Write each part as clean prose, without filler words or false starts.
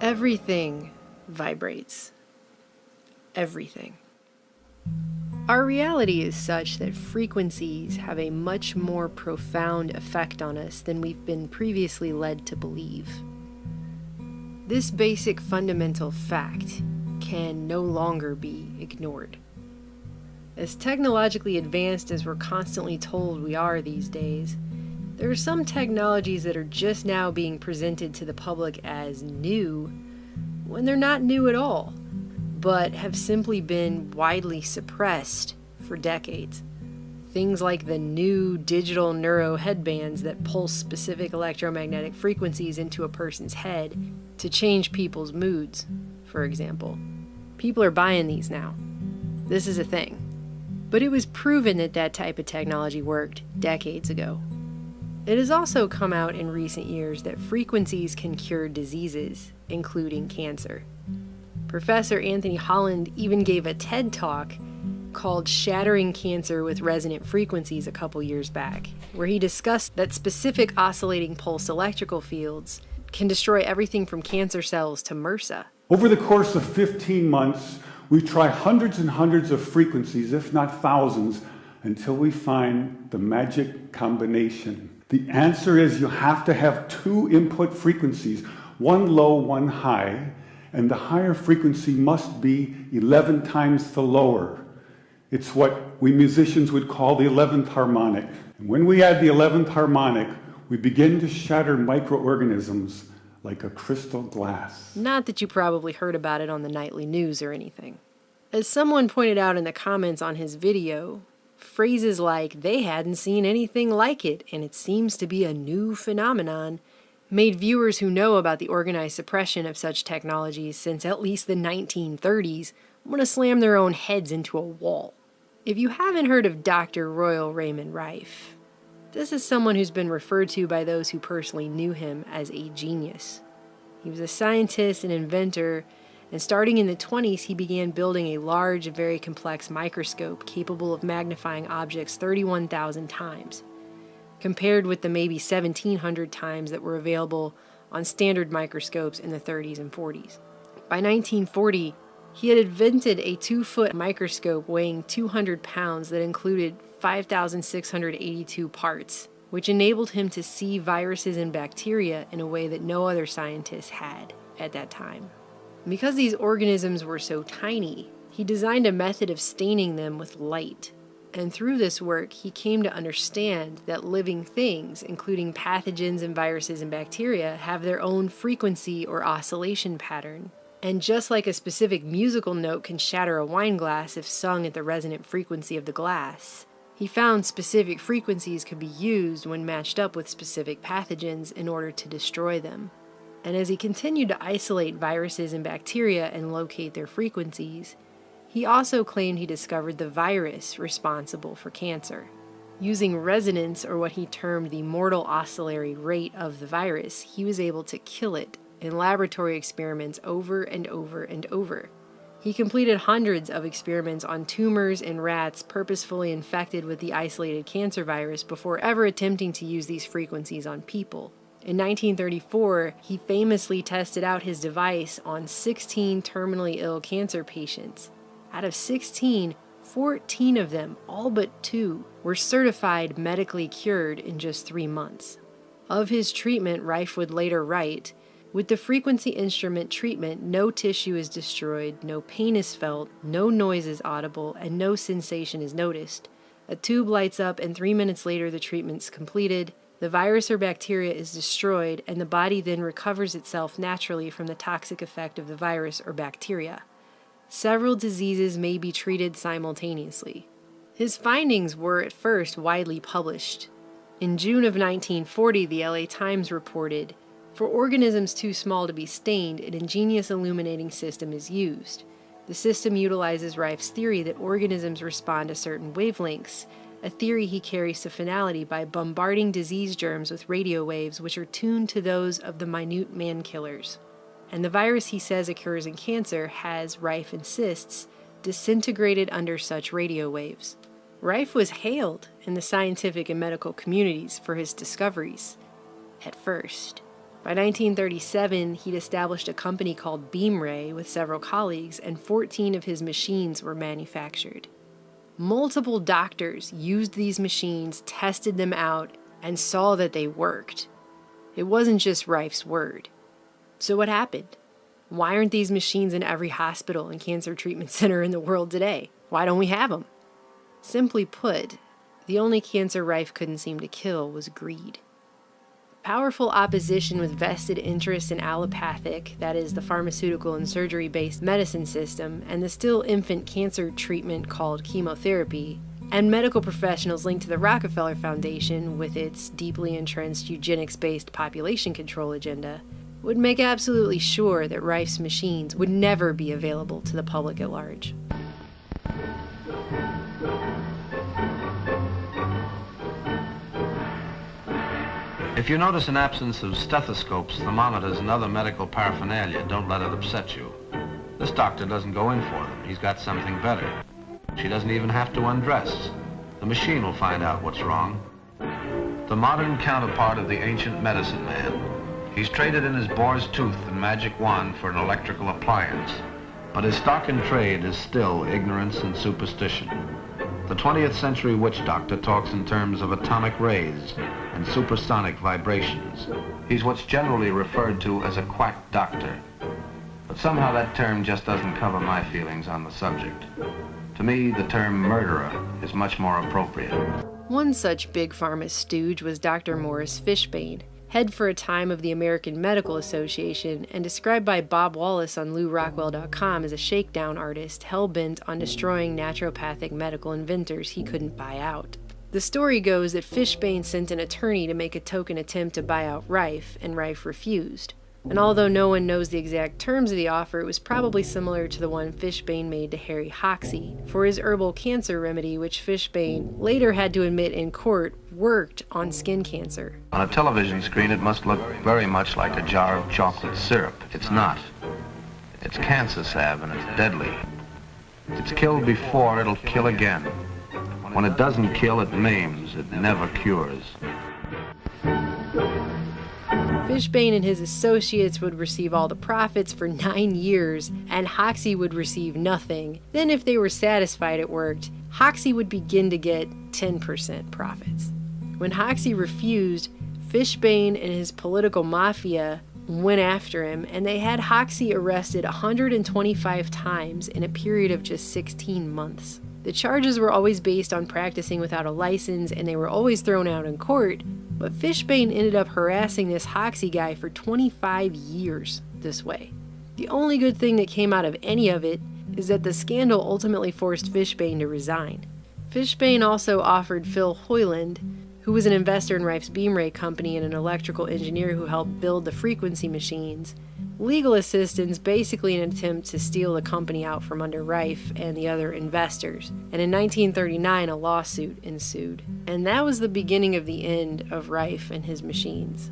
Everything vibrates. Everything. Our reality is such that frequencies have a much more profound effect on us than we've been previously led to believe. This basic fundamental fact can no longer be ignored. As technologically advanced as we're constantly told we are these days, there are some technologies that are just now being presented to the public as new when they're not new at all, but have simply been widely suppressed for decades. Things like the new digital neuro headbands that pulse specific electromagnetic frequencies into a person's head to change people's moods, for example. People are buying these now. This is a thing. But it was proven that that type of technology worked decades ago. It has also come out in recent years that frequencies can cure diseases, including cancer. Professor Anthony Holland even gave a TED Talk called Shattering Cancer with Resonant Frequencies a couple years back, where he discussed that specific oscillating pulse electrical fields can destroy everything from cancer cells to MRSA. Over the course of 15 months, we try hundreds and hundreds of frequencies, if not thousands, until we find the magic combination. The answer is you have to have two input frequencies, one low, one high, and the higher frequency must be 11 times the lower. It's what we musicians would call the 11th harmonic. And when we add the 11th harmonic, we begin to shatter microorganisms like a crystal glass. Not that you probably heard about it on the nightly news or anything. As someone pointed out in the comments on his video, phrases like "they hadn't seen anything like it and it seems to be a new phenomenon" made viewers who know about the organized suppression of such technologies since at least the 1930s want to slam their own heads into a wall. If you haven't heard of Dr. Royal Raymond Rife, this is someone who's been referred to by those who personally knew him as a genius. He was a scientist and inventor, and starting in the 20s, he began building a large and very complex microscope capable of magnifying objects 31,000 times, compared with the maybe 1,700 times that were available on standard microscopes in the 30s and 40s. By 1940, he had invented a 2-foot microscope weighing 200 pounds that included 5,682 parts, which enabled him to see viruses and bacteria in a way that no other scientist had at that time. Because these organisms were so tiny, he designed a method of staining them with light. And through this work, he came to understand that living things, including pathogens and viruses and bacteria, have their own frequency or oscillation pattern. And just like a specific musical note can shatter a wine glass if sung at the resonant frequency of the glass, he found specific frequencies could be used when matched up with specific pathogens in order to destroy them. And as he continued to isolate viruses and bacteria and locate their frequencies, he also claimed he discovered the virus responsible for cancer. Using resonance, or what he termed the mortal oscillatory rate of the virus, he was able to kill it in laboratory experiments over and over and over. He completed hundreds of experiments on tumors in rats purposefully infected with the isolated cancer virus before ever attempting to use these frequencies on people. In 1934, he famously tested out his device on 16 terminally ill cancer patients. Out of 16, 14 of them, all but 2, were certified medically cured in just 3 months. Of his treatment, Rife would later write, "With the frequency instrument treatment, no tissue is destroyed, no pain is felt, no noise is audible, and no sensation is noticed. A tube lights up and 3 minutes later the treatment's completed. The virus or bacteria is destroyed, and the body then recovers itself naturally from the toxic effect of the virus or bacteria. Several diseases may be treated simultaneously." His findings were at first widely published. In June of 1940, the LA Times reported, "For organisms too small to be stained, an ingenious illuminating system is used. The system utilizes Rife's theory that organisms respond to certain wavelengths, a theory he carries to finality by bombarding disease germs with radio waves which are tuned to those of the minute man-killers. And the virus he says occurs in cancer has, Rife insists, disintegrated under such radio waves." Rife was hailed in the scientific and medical communities for his discoveries, at first. By 1937, he'd established a company called Beamray with several colleagues, and 14 of his machines were manufactured. Multiple doctors used these machines, tested them out, and saw that they worked. It wasn't just Rife's word. So what happened? Why aren't these machines in every hospital and cancer treatment center in the world today? Why don't we have them? Simply put, the only cancer Rife couldn't seem to kill was greed. Powerful opposition with vested interest in allopathic, that is, the pharmaceutical and surgery-based medicine system, and the still infant cancer treatment called chemotherapy, and medical professionals linked to the Rockefeller Foundation with its deeply entrenched eugenics-based population control agenda, would make absolutely sure that Rife's machines would never be available to the public at large. If you notice an absence of stethoscopes, thermometers, and other medical paraphernalia, don't let it upset you. This doctor doesn't go in for them. He's got something better. She doesn't even have to undress. The machine will find out what's wrong. The modern counterpart of the ancient medicine man. He's traded in his boar's tooth and magic wand for an electrical appliance. But his stock in trade is still ignorance and superstition. The 20th century witch doctor talks in terms of atomic rays and supersonic vibrations. He's what's generally referred to as a quack doctor. But somehow that term just doesn't cover my feelings on the subject. To me, the term murderer is much more appropriate. One such big pharma stooge was Dr. Morris Fishbane, head for a time of the American Medical Association, and described by Bob Wallace on LouRockwell.com as a shakedown artist hell-bent on destroying naturopathic medical inventors he couldn't buy out. The story goes that Fishbane sent an attorney to make a token attempt to buy out Rife, and Rife refused. And although no one knows the exact terms of the offer, it was probably similar to the one Fishbane made to Harry Hoxsey for his herbal cancer remedy, which Fishbane later had to admit in court worked on skin cancer. On a television screen, it must look very much like a jar of chocolate syrup. It's not. It's cancer salve, and it's deadly. If it's killed before, it'll kill again. When it doesn't kill, it maims. It never cures. Fishbane and his associates would receive all the profits for 9 years, and Hoxsey would receive nothing. Then if they were satisfied it worked, Hoxsey would begin to get 10% profits. When Hoxsey refused, Fishbane and his political mafia went after him, and they had Hoxsey arrested 125 times in a period of just 16 months. The charges were always based on practicing without a license, and they were always thrown out in court, but Fishbane ended up harassing this Hoxsey guy for 25 years this way. The only good thing that came out of any of it is that the scandal ultimately forced Fishbane to resign. Fishbane also offered Phil Hoyland, who was an investor in Rife's Beamray company and an electrical engineer who helped build the frequency machines, legal assistance, basically in an attempt to steal the company out from under Rife and the other investors. And in 1939, a lawsuit ensued. And that was the beginning of the end of Rife and his machines.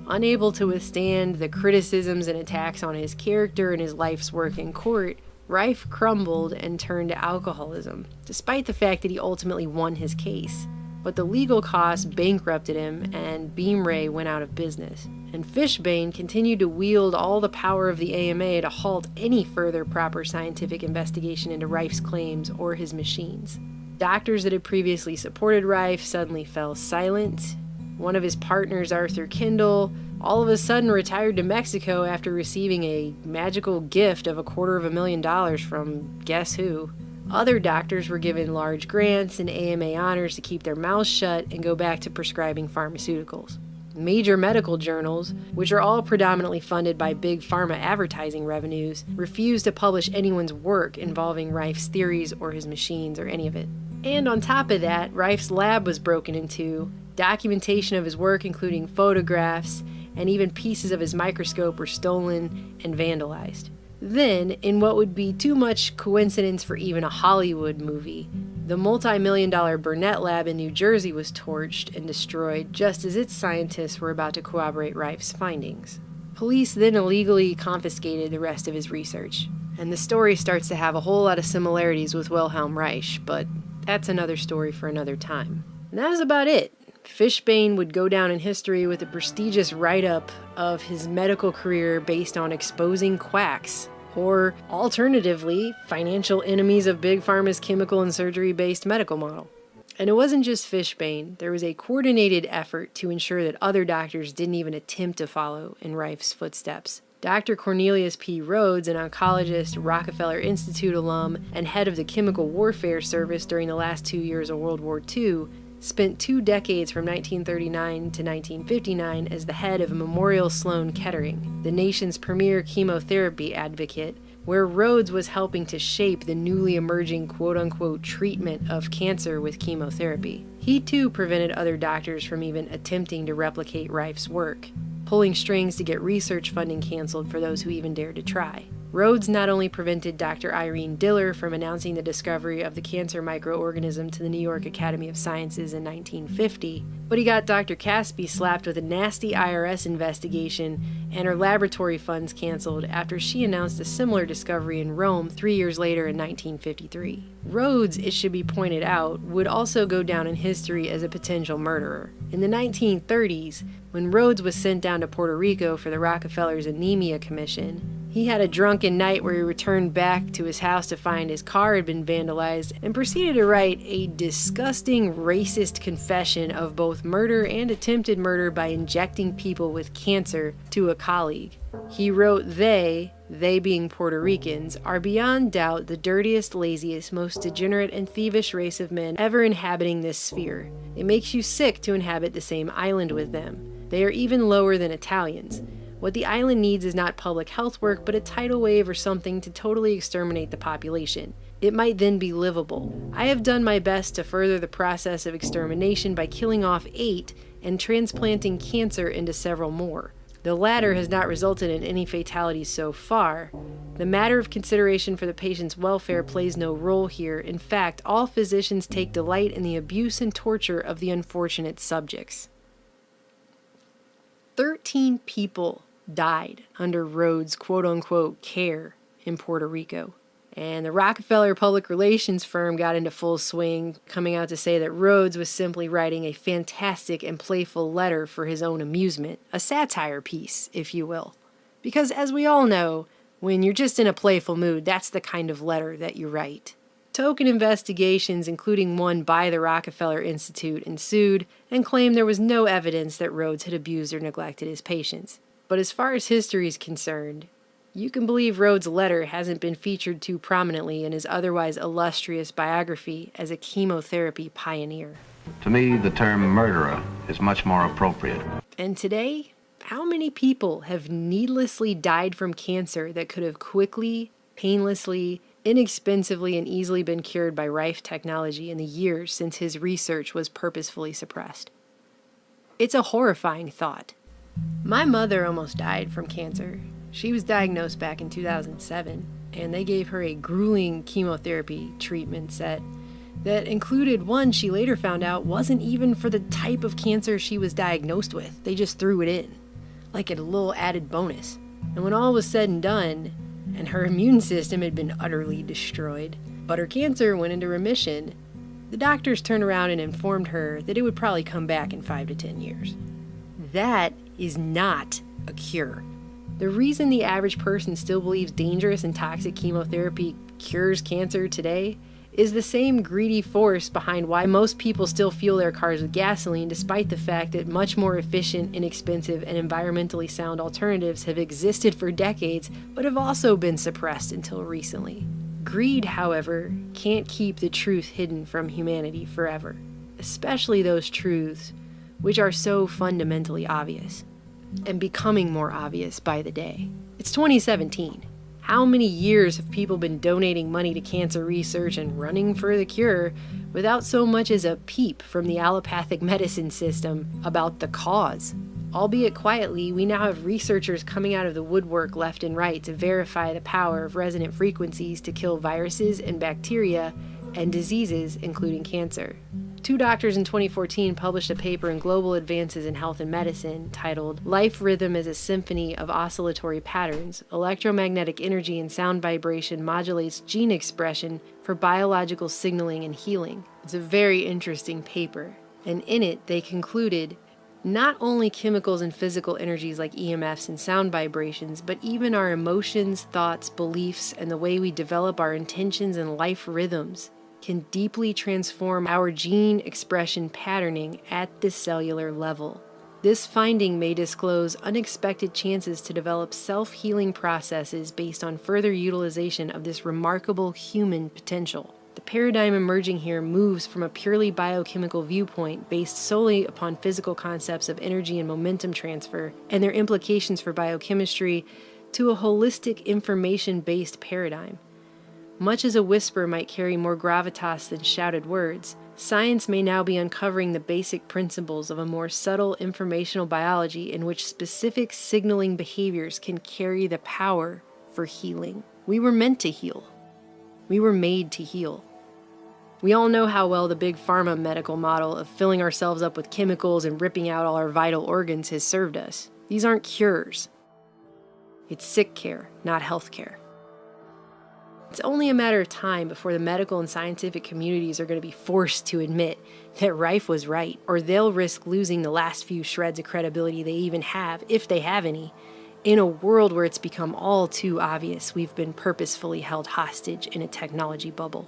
Unable to withstand the criticisms and attacks on his character and his life's work in court, Rife crumbled and turned to alcoholism, despite the fact that he ultimately won his case. But the legal costs bankrupted him, and Beamray went out of business. And Fishbane continued to wield all the power of the AMA to halt any further proper scientific investigation into Rife's claims or his machines. Doctors that had previously supported Rife suddenly fell silent. One of his partners, Arthur Kendall, all of a sudden retired to Mexico after receiving a magical gift of $250,000 from guess who. Other doctors were given large grants and AMA honors to keep their mouths shut and go back to prescribing pharmaceuticals. Major medical journals, which are all predominantly funded by big pharma advertising revenues, refused to publish anyone's work involving Rife's theories or his machines or any of it. And on top of that, Rife's lab was broken into, documentation of his work including photographs, and even pieces of his microscope were stolen and vandalized. Then, in what would be too much coincidence for even a Hollywood movie, the multi-million-dollar Burnett lab in New Jersey was torched and destroyed just as its scientists were about to corroborate Rife's findings. Police then illegally confiscated the rest of his research, and the story starts to have a whole lot of similarities with Wilhelm Reich, but that's another story for another time. And that was about it. Fishbane would go down in history with a prestigious write-up of his medical career based on exposing quacks, or alternatively, financial enemies of Big Pharma's chemical and surgery-based medical model. And it wasn't just Fishbane. There was a coordinated effort to ensure that other doctors didn't even attempt to follow in Rife's footsteps. Dr. Cornelius P. Rhodes, an oncologist, Rockefeller Institute alum, and head of the Chemical Warfare Service during the last 2 years of World War II, spent 2 decades from 1939 to 1959 as the head of Memorial Sloan Kettering, the nation's premier chemotherapy advocate, where Rhodes was helping to shape the newly emerging quote-unquote treatment of cancer with chemotherapy. He too prevented other doctors from even attempting to replicate Rife's work, pulling strings to get research funding canceled for those who even dared to try. Rhodes not only prevented Dr. Irene Diller from announcing the discovery of the cancer microorganism to the New York Academy of Sciences in 1950, but he got Dr. Caspi slapped with a nasty IRS investigation and her laboratory funds canceled after she announced a similar discovery in Rome 3 years later in 1953. Rhodes, it should be pointed out, would also go down in history as a potential murderer. In the 1930s, when Rhodes was sent down to Puerto Rico for the Rockefellers' Anemia Commission, he had a drunken night where he returned back to his house to find his car had been vandalized and proceeded to write a disgusting racist confession of both murder and attempted murder by injecting people with cancer to a colleague. He wrote they being Puerto Ricans, are beyond doubt the dirtiest, laziest, most degenerate and thievish race of men ever inhabiting this sphere. It makes you sick to inhabit the same island with them. They are even lower than Italians. What the island needs is not public health work, but a tidal wave or something to totally exterminate the population. It might then be livable. I have done my best to further the process of extermination by killing off 8 and transplanting cancer into several more. The latter has not resulted in any fatalities so far. The matter of consideration for the patient's welfare plays no role here. In fact, all physicians take delight in the abuse and torture of the unfortunate subjects. 13 people died under Rhodes' quote-unquote care in Puerto Rico. And the Rockefeller public relations firm got into full swing, coming out to say that Rhodes was simply writing a fantastic and playful letter for his own amusement, a satire piece, if you will. Because as we all know, when you're just in a playful mood, that's the kind of letter that you write. Token investigations, including one by the Rockefeller Institute, ensued and claimed there was no evidence that Rhodes had abused or neglected his patients. But as far as history is concerned, you can believe Rhodes' letter hasn't been featured too prominently in his otherwise illustrious biography as a chemotherapy pioneer. To me, the term murderer is much more appropriate. And today, how many people have needlessly died from cancer that could have quickly, painlessly, inexpensively, and easily been cured by Rife technology in the years since his research was purposefully suppressed? It's a horrifying thought. My mother almost died from cancer. She was diagnosed back in 2007, and they gave her a grueling chemotherapy treatment set that included one she later found out wasn't even for the type of cancer she was diagnosed with. They just threw it in, like a little added bonus. And when all was said and done, and her immune system had been utterly destroyed, but her cancer went into remission, the doctors turned around and informed her that it would probably come back in 5 to 10 years. That is not a cure. The reason the average person still believes dangerous and toxic chemotherapy cures cancer today is the same greedy force behind why most people still fuel their cars with gasoline, despite the fact that much more efficient, inexpensive, and environmentally sound alternatives have existed for decades, but have also been suppressed until recently. Greed, however, can't keep the truth hidden from humanity forever, especially those truths which are so fundamentally obvious, and becoming more obvious by the day. It's 2017. How many years have people been donating money to cancer research and running for the cure without so much as a peep from the allopathic medicine system about the cause? Albeit quietly, we now have researchers coming out of the woodwork left and right to verify the power of resonant frequencies to kill viruses and bacteria and diseases, including cancer. 2 doctors in 2014 published a paper in Global Advances in Health and Medicine titled Life Rhythm as a Symphony of Oscillatory Patterns. Electromagnetic energy and sound vibration modulates gene expression for biological signaling and healing. It's a very interesting paper. And in it, they concluded not only chemicals and physical energies like EMFs and sound vibrations, but even our emotions, thoughts, beliefs, and the way we develop our intentions and life rhythms can deeply transform our gene expression patterning at the cellular level. This finding may disclose unexpected chances to develop self-healing processes based on further utilization of this remarkable human potential. The paradigm emerging here moves from a purely biochemical viewpoint based solely upon physical concepts of energy and momentum transfer and their implications for biochemistry to a holistic information-based paradigm. Much as a whisper might carry more gravitas than shouted words, science may now be uncovering the basic principles of a more subtle informational biology in which specific signaling behaviors can carry the power for healing. We were meant to heal. We were made to heal. We all know how well the big pharma medical model of filling ourselves up with chemicals and ripping out all our vital organs has served us. These aren't cures. It's sick care, not health care. It's only a matter of time before the medical and scientific communities are going to be forced to admit that Rife was right, or they'll risk losing the last few shreds of credibility they even have, if they have any, in a world where it's become all too obvious we've been purposefully held hostage in a technology bubble.